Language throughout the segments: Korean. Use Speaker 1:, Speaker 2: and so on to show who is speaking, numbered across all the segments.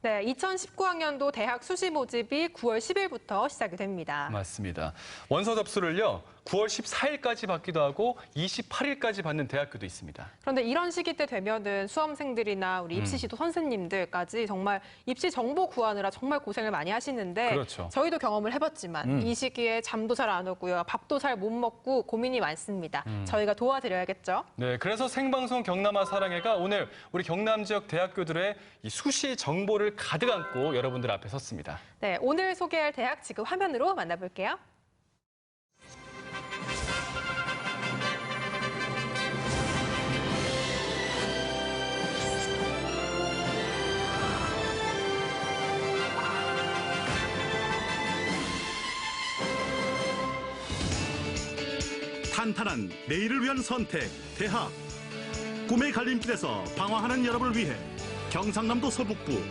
Speaker 1: 네, 2019학년도 대학 수시 모집이 9월 10일부터 시작이 됩니다.
Speaker 2: 맞습니다. 원서 접수를요, 9월 14일까지 받기도 하고 28일까지 받는 대학교도 있습니다.
Speaker 1: 그런데 이런 시기 때 되면은 수험생들이나 우리 입시지도 선생님들까지 정말 입시 정보 구하느라 정말 고생을 많이 하시는데
Speaker 2: 그렇죠.
Speaker 1: 저희도 경험을 해봤지만 이 시기에 잠도 잘 안 오고요. 밥도 잘 못 먹고 고민이 많습니다. 저희가 도와드려야겠죠.
Speaker 2: 네, 그래서 생방송 경남아 사랑해가 오늘 우리 경남 지역 대학교들의 이 수시 정보를 가득 안고 여러분들 앞에 섰습니다.
Speaker 1: 네, 오늘 소개할 대학 지금 화면으로 만나볼게요.
Speaker 3: 탄탄한 내일을 위한 선택, 대학. 꿈의 갈림길에서 방황하는 여러분을 위해 경상남도 서북부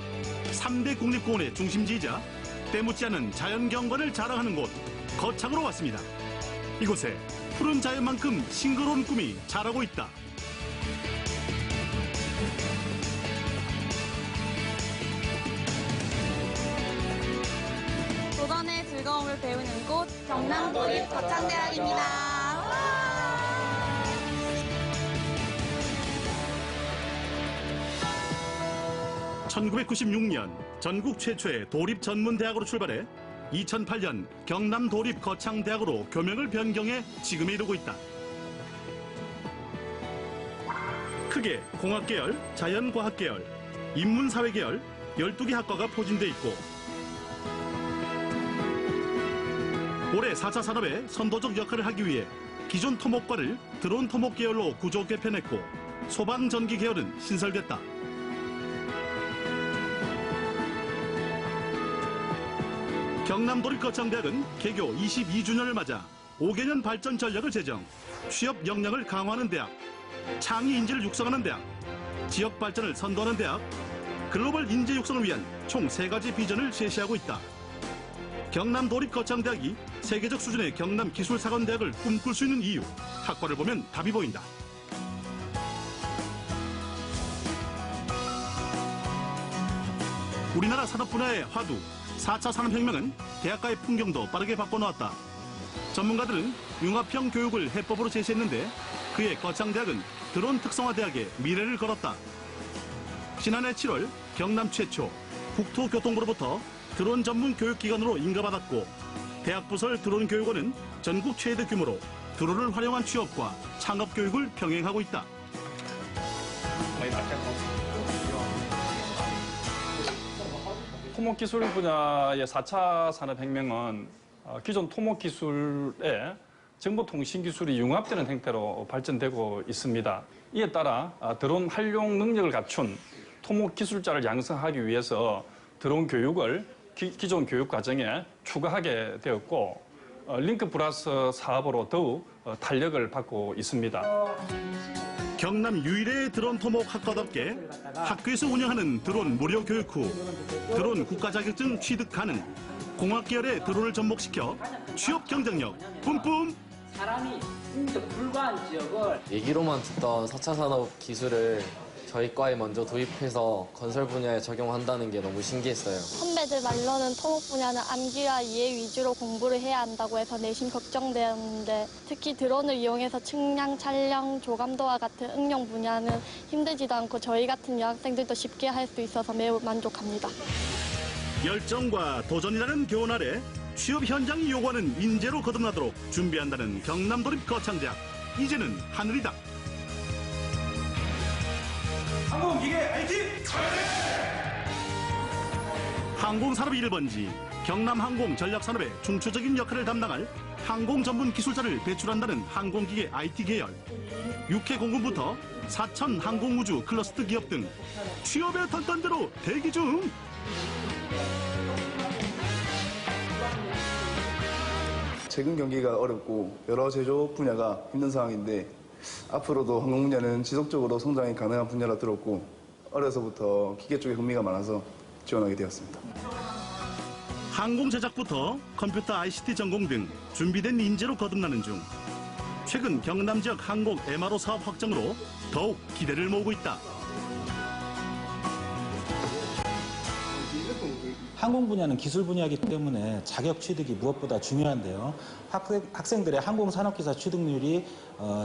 Speaker 3: 3대 국립공원의 중심지이자 때묻지 않은 자연경관을 자랑하는 곳 거창으로 왔습니다. 이곳에 푸른 자연만큼 싱그러운 꿈이 자라고 있다.
Speaker 4: 도전의 즐거움을 배우는 곳 경남도립 거창대학입니다.
Speaker 3: 1996년 전국 최초의 도립 전문대학으로 출발해 2008년 경남도립 거창대학으로 교명을 변경해 지금에 이르고 있다. 크게 공학계열, 자연과학계열, 인문사회계열 12개 학과가 포진돼 있고 올해 4차 산업의 선도적 역할을 하기 위해 기존 토목과를 드론 토목 계열로 구조 개편했고 소방전기 계열은 신설됐다. 경남도립거창대학은 개교 22주년을 맞아 5개년 발전 전략을 제정, 취업 역량을 강화하는 대학, 창의 인재를 육성하는 대학, 지역 발전을 선도하는 대학, 글로벌 인재 육성을 위한 총 3가지 비전을 제시하고 있다. 경남도립거창대학이 세계적 수준의 경남기술사관대학을 꿈꿀 수 있는 이유, 학과를 보면 답이 보인다. 우리나라 산업 분야의 화두, 4차 산업혁명은 대학가의 풍경도 빠르게 바꿔놓았다. 전문가들은 융합형 교육을 해법으로 제시했는데 그의 거창대학은 드론 특성화대학의 미래를 걸었다. 지난해 7월 경남 최초 국토교통부로부터 드론 전문 교육기관으로 인가받았고 대학 부설 드론 교육원은 전국 최대 규모로 드론을 활용한 취업과 창업 교육을 병행하고 있다.
Speaker 5: 토목기술 분야의 4차 산업혁명은 기존 토목기술에 정보통신기술이 융합되는 형태로 발전되고 있습니다. 이에 따라 드론 활용 능력을 갖춘 토목기술자를 양성하기 위해서 드론 교육을 기존 교육 과정에 추가하게 되었고 링크 플러스 사업으로 더욱 탄력을 받고 있습니다.
Speaker 3: 경남 유일의 드론 토목 학과답게 학교에서 운영하는 드론 무료 교육 후 드론 국가 자격증 취득 가능, 공학 계열의 드론을 접목시켜 취업 경쟁력 뿜뿜.
Speaker 6: 사람이 인력 불가한 지역을
Speaker 7: 얘기로만 듣던 4차 산업 기술을 저희 과에 먼저 도입해서 건설 분야에 적용한다는 게 너무 신기했어요.
Speaker 4: 선배들 말로는 토목 분야는 암기와 이해 위주로 공부를 해야 한다고 해서 내심 걱정되었는데 특히 드론을 이용해서 측량, 촬영, 조감도와 같은 응용 분야는 힘들지도 않고 저희 같은 여학생들도 쉽게 할 수 있어서 매우 만족합니다.
Speaker 3: 열정과 도전이라는 교훈 아래 취업 현장이 요구하는 인재로 거듭나도록 준비한다는 경남도립 거창대학. 이제는 하늘이다.
Speaker 8: 항공기계 IT!
Speaker 3: 항공산업 1번지, 경남항공 전략산업의 중추적인 역할을 담당할 항공 전문 기술자를 배출한다는 항공기계 IT 계열. 육해 공군부터 사천 항공우주 클러스터 기업 등 취업의 탄탄대로 대기 중.
Speaker 9: 최근 경기가 어렵고 여러 제조 분야가 힘든 상황인데 앞으로도 항공 분야는 지속적으로 성장이 가능한 분야라 들었고 어려서부터 기계 쪽에 흥미가 많아서 지원하게 되었습니다.
Speaker 3: 항공 제작부터 컴퓨터 ICT 전공 등 준비된 인재로 거듭나는 중 최근 경남 지역 항공 MRO 사업 확정으로 더욱 기대를 모으고 있다.
Speaker 10: 항공 분야는 기술 분야이기 때문에 자격 취득이 무엇보다 중요한데요. 학생들의 항공산업기사 취득률이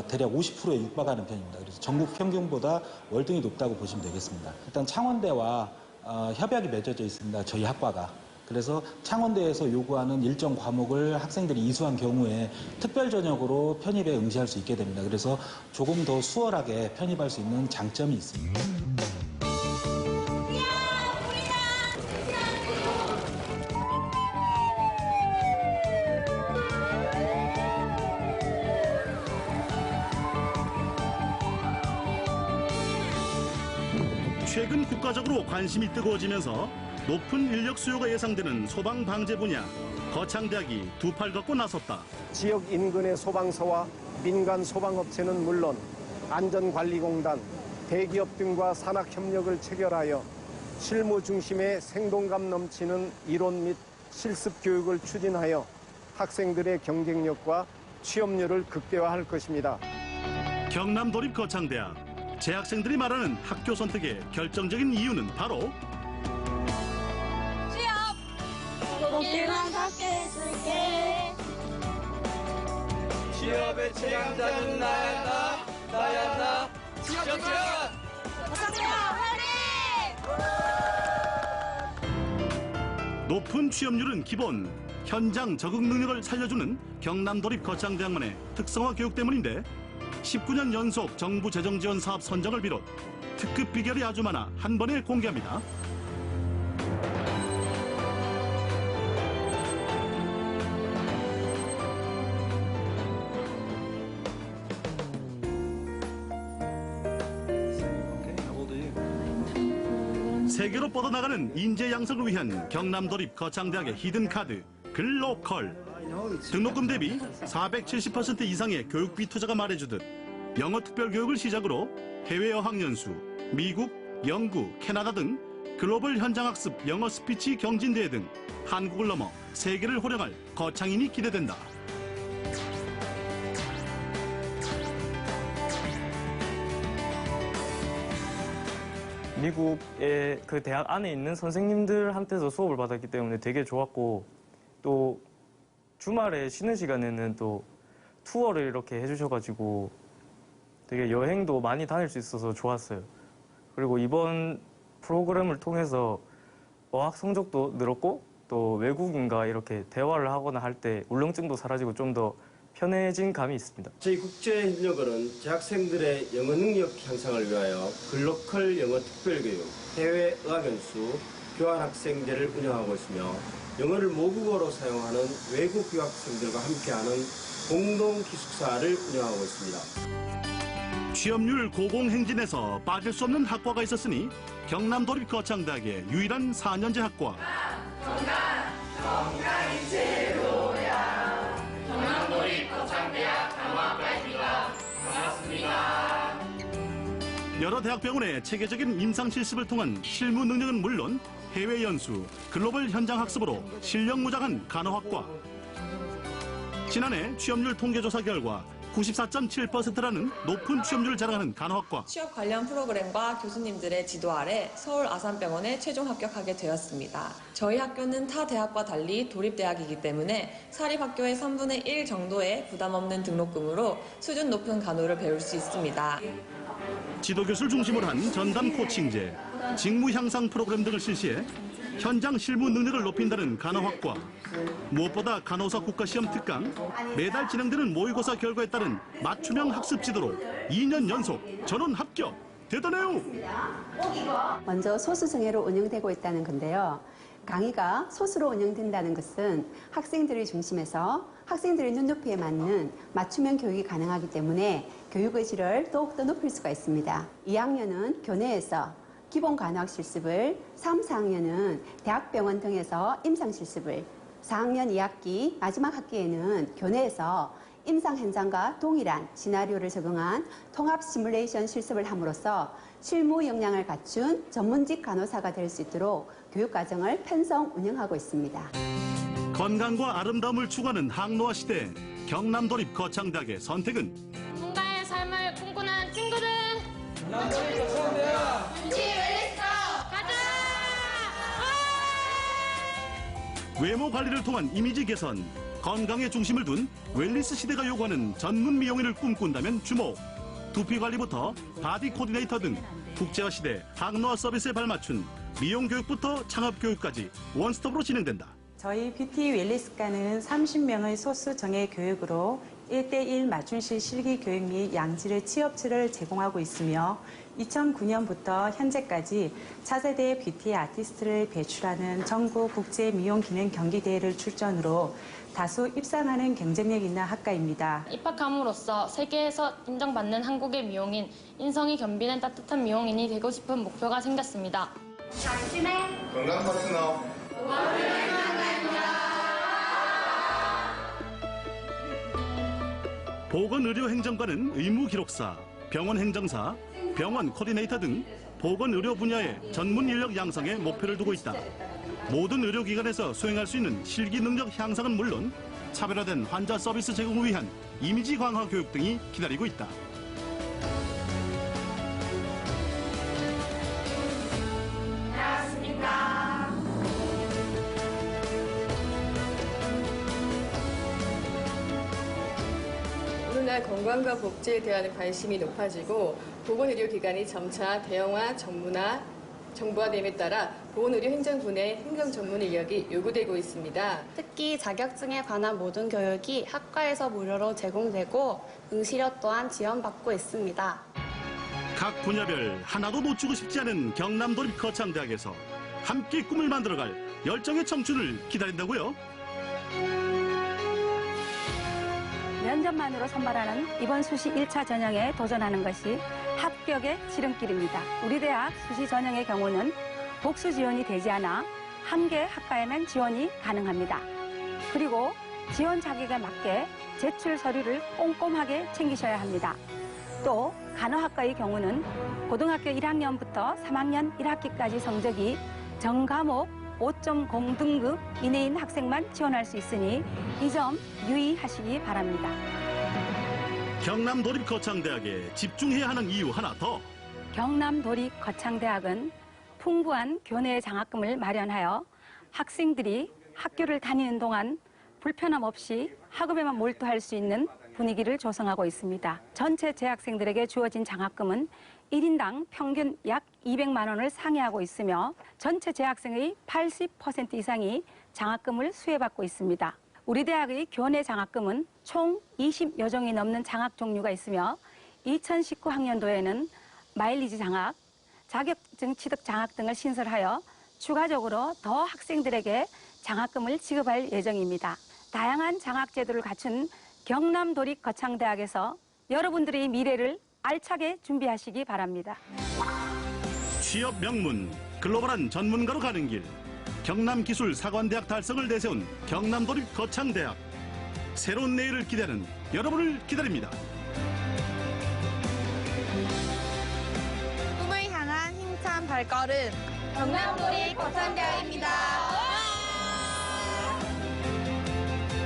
Speaker 10: 대략 50%에 육박하는 편입니다. 그래서 전국 평균보다 월등히 높다고 보시면 되겠습니다. 일단 창원대와 협약이 맺어져 있습니다. 저희 학과가. 그래서 창원대에서 요구하는 일정 과목을 학생들이 이수한 경우에 특별 전형으로 편입에 응시할 수 있게 됩니다. 그래서 조금 더 수월하게 편입할 수 있는 장점이 있습니다.
Speaker 3: 최근 국가적으로 관심이 뜨거워지면서 높은 인력 수요가 예상되는 소방 방재 분야, 거창대학이 두 팔 걷고 나섰다.
Speaker 11: 지역 인근의 소방서와 민간 소방업체는 물론 안전관리공단, 대기업 등과 산학협력을 체결하여 실무 중심의 생동감 넘치는 이론 및 실습 교육을 추진하여 학생들의 경쟁력과 취업률을 극대화할 것입니다.
Speaker 3: 경남도립 거창대학, 재학생들이 말하는 학교 선택의 결정적인 이유는 바로
Speaker 4: 높게만 갖게 해줄게.
Speaker 8: 취업의 최강자는 나야 나 취업
Speaker 3: 높은 취업률은 기본, 현장 적응 능력을 살려주는 경남도립 거창대학만의 특성화 교육 때문인데 19년 연속 정부 재정 지원 사업 선정을 비롯 특급 비결이 아주 많아 한 번에 공개합니다. 세계로 뻗어나가는 인재 양성을 위한 경남도립 거창대학의 히든카드 글로컬. 등록금 대비 470% 이상의 교육비 투자가 말해주듯 영어 특별교육을 시작으로 해외 어학연수, 미국, 영국, 캐나다 등 글로벌 현장학습 영어 스피치 경진대회 등 한국을 넘어 세계를 호령할 거창인이 기대된다.
Speaker 12: 미국의 그 대학 안에 있는 선생님들한테서 수업을 받았기 때문에 되게 좋았고, 또 주말에 쉬는 시간에는 또 투어를 이렇게 해주셔가지고 되게 여행도 많이 다닐 수 있어서 좋았어요. 그리고 이번 프로그램을 통해서 어학 성적도 늘었고, 또 외국인과 이렇게 대화를 하거나 할 때 울렁증도 사라지고 좀 더 편해진 감이 있습니다.
Speaker 13: 저희 국제협력원은 재학생들의 영어 능력 향상을 위하여 글로컬 영어 특별교육, 해외 어학연수, 교환학생제를 운영하고 있으며 영어를 모국어로 사용하는 외국 유학생들과 함께하는 공동 기숙사를 운영하고 있습니다.
Speaker 3: 취업률 고공행진에서 빠질 수 없는 학과가 있었으니 경남도립 거창대학의 유일한 4년제 학과.
Speaker 8: 정답이 제로야. 경남도립 거창대학 간호학과입니다. 반갑습니다.
Speaker 3: 여러 대학병원의 체계적인 임상실습을 통한 실무 능력은 물론 해외 연수, 글로벌 현장 학습으로 실력무장한 간호학과. 지난해 취업률 통계조사 결과 94.7%라는 높은 취업률을 자랑하는 간호학과.
Speaker 14: 취업 관련 프로그램과 교수님들의 지도 아래 서울 아산병원에 최종 합격하게 되었습니다. 저희 학교는 타 대학과 달리 도립대학이기 때문에 사립학교의 3분의 1 정도의 부담 없는 등록금으로 수준 높은 간호를 배울 수 있습니다.
Speaker 3: 지도교수를 중심으로 한 전담 코칭제, 직무 향상 프로그램 등을 실시해 현장 실무 능력을 높인다는 간호학과. 무엇보다 간호사 국가시험 특강, 매달 진행되는 모의고사 결과에 따른 맞춤형 학습 지도로 2년 연속 전원 합격. 대단해요.
Speaker 15: 먼저 소수정예로 운영되고 있다는 건데요. 강의가 소수로 운영된다는 것은 학생들의 중심에서 학생들의 눈높이에 맞는 맞춤형 교육이 가능하기 때문에 교육의지를 더욱더 높일 수가 있습니다. 2학년은 교내에서 기본 간호학 실습을, 3, 4학년은 대학병원 등에서 임상 실습을, 4학년 2학기 마지막 학기에는 교내에서 임상 현장과 동일한 시나리오를 적용한 통합 시뮬레이션 실습을 함으로써 실무 역량을 갖춘 전문직 간호사가 될 수 있도록 교육과정을 편성 운영하고 있습니다.
Speaker 3: 건강과 아름다움을 추구하는 항노화 시대, 경남도립 거창대학의 선택은
Speaker 16: 누군가의 삶을 꿈꾸는 친구들.
Speaker 8: 경남도립 거창대학.
Speaker 16: 가자!
Speaker 3: 외모 관리를 통한 이미지 개선, 건강에 중심을 둔 웰니스 시대가 요구하는 전문 미용인을 꿈꾼다면 주목. 두피 관리부터 바디 코디네이터 등 국제화 시대 항노화 서비스에 발맞춘 미용 교육부터 창업 교육까지 원스톱으로 진행된다.
Speaker 17: 저희 뷰티 웰니스과는 30명의 소수 정예 교육으로 1대1 맞춤식 실기 교육 및 양질의 취업처를 제공하고 있으며 2009년부터 현재까지 차세대 뷰티 아티스트를 배출하는 전국 국제 미용 기능 경기 대회를 출전으로 다수 입상하는 경쟁력 있는 학과입니다.
Speaker 16: 입학함으로써 세계에서 인정받는 한국의 미용인, 인성이 겸비는 따뜻한 미용인이 되고 싶은 목표가 생겼습니다.
Speaker 18: 당신의
Speaker 9: 건강 파트너
Speaker 3: 보건의료행정과는 의무기록사, 병원행정사, 병원 코디네이터 등 보건의료 분야의 전문 인력 양성에 목표를 두고 있다. 모든 의료기관에서 수행할 수 있는 실기 능력 향상은 물론 차별화된 환자 서비스 제공을 위한 이미지 강화 교육 등이 기다리고 있다.
Speaker 19: 오늘날 건강과 복지에 대한 관심이 높아지고 보건의료기관이 점차 대형화, 정부화됨에 따라 보건의료행정부 내 행정 전문 인력이 요구되고 있습니다.
Speaker 4: 특히 자격증에 관한 모든 교육이 학과에서 무료로 제공되고 응시료 또한 지원받고 있습니다.
Speaker 3: 각 분야별 하나도 놓치고 싶지 않은 경남도립거창대학에서 함께 꿈을 만들어갈 열정의 청춘을 기다린다고요?
Speaker 20: 면접만으로 선발하는 이번 수시 1차 전형에 도전하는 것이 합격의 지름길입니다. 우리 대학 수시 전형의 경우는 복수 지원이 되지 않아 한 개 학과에만 지원이 가능합니다. 그리고 지원 자격에 맞게 제출 서류를 꼼꼼하게 챙기셔야 합니다. 또 간호학과의 경우는 고등학교 1학년부터 3학년 1학기까지 성적이 전 과목 5.0 등급 이내인 학생만 지원할 수 있으니 이 점 유의하시기 바랍니다.
Speaker 3: 경남도립거창대학에 집중해야 하는 이유 하나 더.
Speaker 20: 경남도립거창대학은 풍부한 교내 장학금을 마련하여 학생들이 학교를 다니는 동안 불편함 없이 학업에만 몰두할 수 있는 분위기를 조성하고 있습니다. 전체 재학생들에게 주어진 장학금은 1인당 평균 약 200만 원을 상회하고 있으며 전체 재학생의 80% 이상이 장학금을 수혜받고 있습니다. 우리 대학의 교내 장학금은 총 20여 종이 넘는 장학 종류가 있으며 2019학년도에는 마일리지 장학, 자격증 취득 장학 등을 신설하여 추가적으로 더 학생들에게 장학금을 지급할 예정입니다. 다양한 장학 제도를 갖춘 경남도립거창대학에서 여러분들의 미래를 알차게 준비하시기 바랍니다.
Speaker 3: 취업 명문, 글로벌한 전문가로 가는 길. 경남기술사관대학 달성을 내세운 경남도립거창대학. 새로운 내일을 기대하는 여러분을 기다립니다.
Speaker 18: 꿈을 향한 힘찬 발걸음 경남도립거창대학입니다.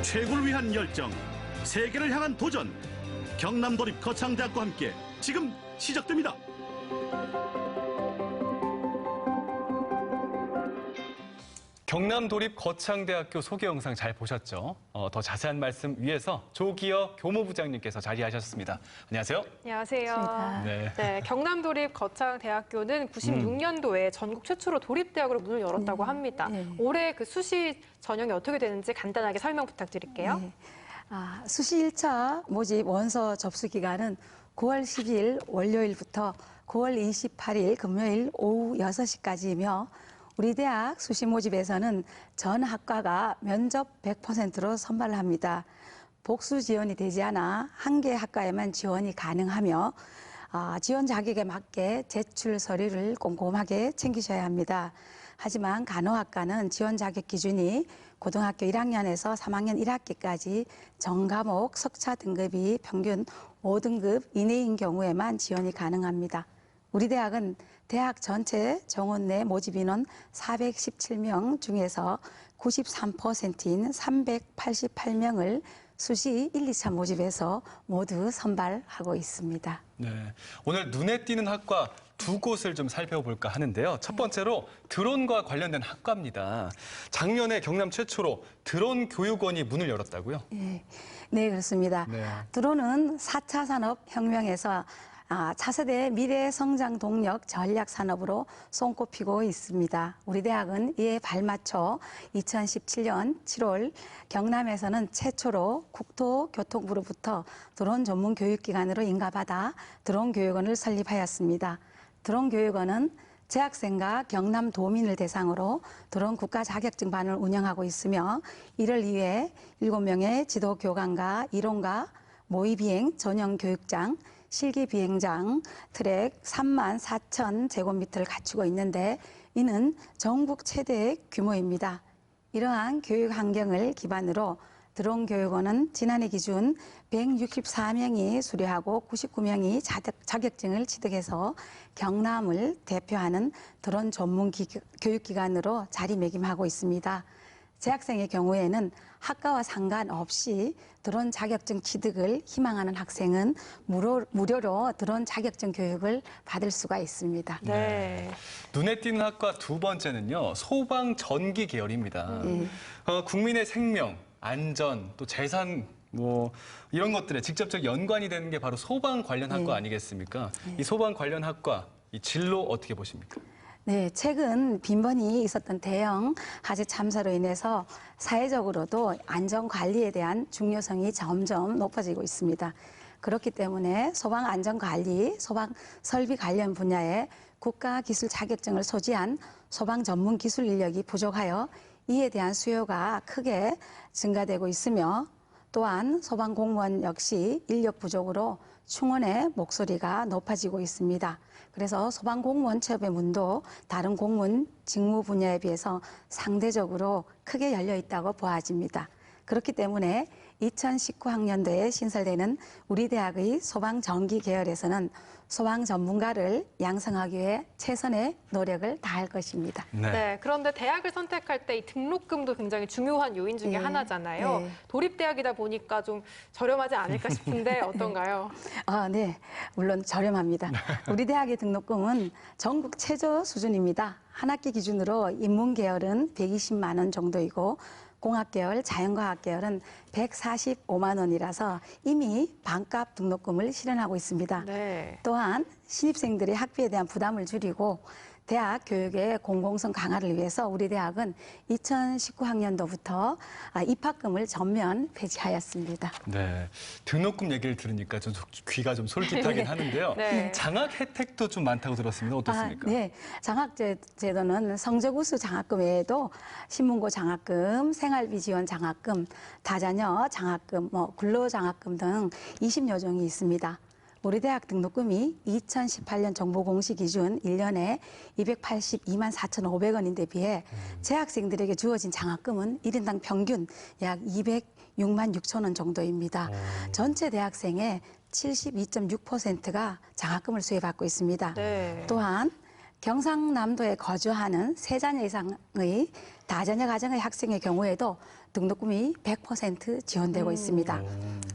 Speaker 3: 최고를 위한 열정, 세계를 향한 도전. 경남도립거창대학과 함께 지금 시작됩니다.
Speaker 2: 경남도립거창대학교 소개 영상 잘 보셨죠? 더 자세한 말씀 위에서 조기혁 교무부장님께서 자리하셨습니다. 안녕하세요.
Speaker 1: 안녕하세요.
Speaker 2: 네.
Speaker 1: 네, 경남도립거창대학교는 96년도에 전국 최초로 도립대학으로 문을 열었다고 합니다. 올해 그 수시 전형이 어떻게 되는지 간단하게 설명 부탁드릴게요.
Speaker 21: 수시 1차 모집 원서 접수 기간은 9월 10일 월요일부터 9월 28일 금요일 오후 6시까지이며 우리 대학 수시 모집에서는 전 학과가 면접 100%로 선발을 합니다. 복수 지원이 되지 않아 한 개 학과에만 지원이 가능하며 지원 자격에 맞게 제출 서류를 꼼꼼하게 챙기셔야 합니다. 하지만 간호학과는 지원 자격 기준이 고등학교 1학년에서 3학년 1학기까지 전 과목 석차 등급이 평균 5등급 이내인 경우에만 지원이 가능합니다. 우리 대학은 대학 전체 정원 내 모집 인원 417명 중에서 93%인 388명을 수시 1, 2차 모집에서 모두 선발하고 있습니다.
Speaker 2: 네, 오늘 눈에 띄는 학과 두 곳을 좀 살펴볼까 하는데요. 첫 번째로 드론과 관련된 학과입니다. 작년에 경남 최초로 드론 교육원이 문을 열었다고요?
Speaker 21: 네, 그렇습니다.
Speaker 2: 네.
Speaker 21: 드론은 4차 산업혁명에서 차세대 미래 성장 동력 전략 산업으로 손꼽히고 있습니다. 우리 대학은 이에 발맞춰 2017년 7월 경남에서는 최초로 국토교통부로부터 드론 전문 교육기관으로 인가받아 드론 교육원을 설립하였습니다. 드론 교육원은 재학생과 경남 도민을 대상으로 드론 국가 자격증반을 운영하고 있으며 이를 위해 7명의 지도 교관과 이론가, 모의 비행 전용 교육장, 실기 비행장, 트랙 3만 4천 제곱미터를 갖추고 있는데 이는 전국 최대 규모입니다. 이러한 교육 환경을 기반으로 드론 교육원은 지난해 기준 164명이 수료하고 99명이 자격증을 취득해서 경남을 대표하는 드론 전문 교육기관으로 자리매김하고 있습니다. 재학생의 경우에는 학과와 상관없이 드론 자격증 취득을 희망하는 학생은 무료로 드론 자격증 교육을 받을 수가 있습니다.
Speaker 2: 네. 눈에 띄는 학과 두 번째는요, 소방 전기 계열입니다. 국민의 생명, 안전, 또 재산 이런 것들에 직접적 연관이 되는 게 바로 소방 관련 학과 아니겠습니까? 이 소방 관련 학과 이 진로 어떻게 보십니까?
Speaker 21: 네, 최근 빈번히 있었던 대형 화재 참사로 인해서 사회적으로도 안전 관리에 대한 중요성이 점점 높아지고 있습니다. 그렇기 때문에 소방 안전 관리, 소방 설비 관련 분야에 국가 기술 자격증을 소지한 소방 전문 기술 인력이 부족하여 이에 대한 수요가 크게 증가되고 있으며 또한 소방 공무원 역시 인력 부족으로 충원의 목소리가 높아지고 있습니다. 그래서 소방 공무원 취업의 문도 다른 공무원 직무 분야에 비해서 상대적으로 크게 열려 있다고 보아집니다. 그렇기 때문에 2019학년도에 신설되는 우리 대학의 소방 전기 계열에서는 소방 전문가를 양성하기 위해 최선의 노력을 다할 것입니다.
Speaker 1: 네, 그런데 대학을 선택할 때 이 등록금도 굉장히 중요한 요인 중에 하나잖아요.
Speaker 21: 네.
Speaker 1: 도립대학이다 보니까 좀 저렴하지 않을까 싶은데 어떤가요?
Speaker 21: 네, 물론 저렴합니다. 우리 대학의 등록금은 전국 최저 수준입니다. 한 학기 기준으로 인문계열은 120만 원 정도이고 공학계열, 자연과학계열은 145만 원이라서 이미 반값 등록금을 실현하고 있습니다.
Speaker 1: 네.
Speaker 21: 또한 신입생들의 학비에 대한 부담을 줄이고 대학 교육의 공공성 강화를 위해서 우리 대학은 2019학년도부터 입학금을 전면 폐지하였습니다.
Speaker 2: 네, 등록금 얘기를 들으니까 좀 귀가 좀 솔깃하긴 하는데요.
Speaker 21: 네.
Speaker 2: 장학 혜택도 좀 많다고 들었습니다. 어떻습니까?
Speaker 21: 네, 장학제도는 성적 우수 장학금 외에도 신문고 장학금, 생활비 지원 장학금, 다자녀 장학금, 근로장학금 등 20여 종이 있습니다. 우리 대학 등록금이 2018년 정보 공시 기준 1년에 282만 4,500원인데 비해 재학생들에게 주어진 장학금은 1인당 평균 약 206만 6천 원 정도입니다. 전체 대학생의 72.6%가 장학금을 수혜받고 있습니다.
Speaker 1: 네.
Speaker 21: 또한 경상남도에 거주하는 3자녀 이상의 다자녀 가정의 학생의 경우에도 등록금이 100% 지원되고 있습니다.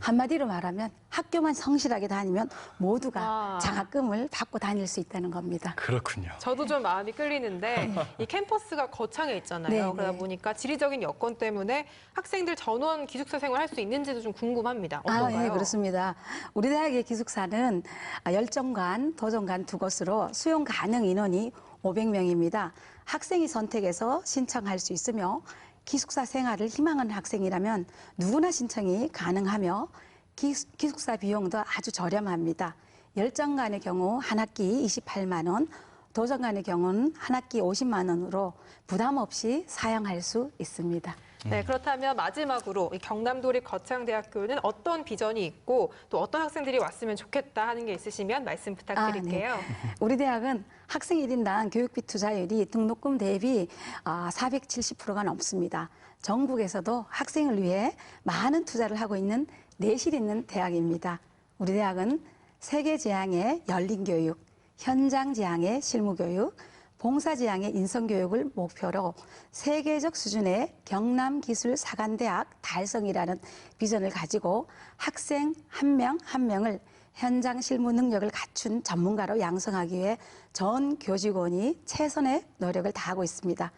Speaker 21: 한마디로 말하면 학교만 성실하게 다니면 모두가 장학금을 받고 다닐 수 있다는 겁니다.
Speaker 2: 그렇군요.
Speaker 1: 저도 좀 마음이 끌리는데 이 캠퍼스가 거창에 있잖아요.
Speaker 21: 네,
Speaker 1: 그러다
Speaker 21: 네.
Speaker 1: 보니까 지리적인 여건 때문에 학생들 전원 기숙사 생활 할 수 있는지도 좀 궁금합니다. 어떤가요?
Speaker 21: 네, 그렇습니다. 우리 대학의 기숙사는 열정관, 도정관 두 곳으로 수용 가능 인원이 500명입니다. 학생이 선택해서 신청할 수 있으며 기숙사 생활을 희망하는 학생이라면 누구나 신청이 가능하며 기숙사 비용도 아주 저렴합니다. 열정관의 경우 한 학기 28만 원, 도정관의 경우는 한 학기 50만 원으로 부담 없이 사용할 수 있습니다.
Speaker 1: 네, 그렇다면 마지막으로 이 경남도립 거창대학교는 어떤 비전이 있고 또 어떤 학생들이 왔으면 좋겠다 하는 게 있으시면 말씀 부탁드릴게요.
Speaker 21: 네. 우리 대학은 학생 1인당 교육비 투자율이 등록금 대비 470%가 넘습니다. 전국에서도 학생을 위해 많은 투자를 하고 있는 내실 있는 대학입니다. 우리 대학은 세계 재앙의 열린 교육, 현장 재앙의 실무 교육, 봉사지향의 인성교육을 목표로 세계적 수준의 경남기술사관대학 달성이라는 비전을 가지고 학생 한 명 한 명을 현장 실무 능력을 갖춘 전문가로 양성하기 위해 전 교직원이 최선의 노력을 다하고 있습니다.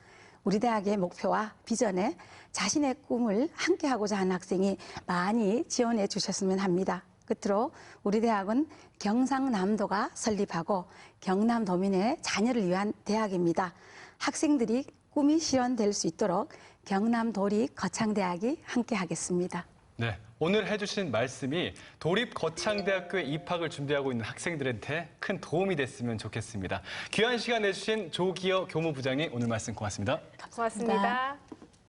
Speaker 21: 우리 대학의 목표와 비전에 자신의 꿈을 함께하고자 하는 학생이 많이 지원해 주셨으면 합니다. 끝으로 우리 대학은 경상남도가 설립하고 경남도민의 자녀를 위한 대학입니다. 학생들이 꿈이 실현될 수 있도록 경남도립거창대학이 함께하겠습니다.
Speaker 2: 네, 오늘 해주신 말씀이 도립거창대학교에 입학을 준비하고 있는 학생들한테 큰 도움이 됐으면 좋겠습니다. 귀한 시간 내주신 조기어 교무부장님 오늘 말씀 고맙습니다.
Speaker 1: 고맙습니다.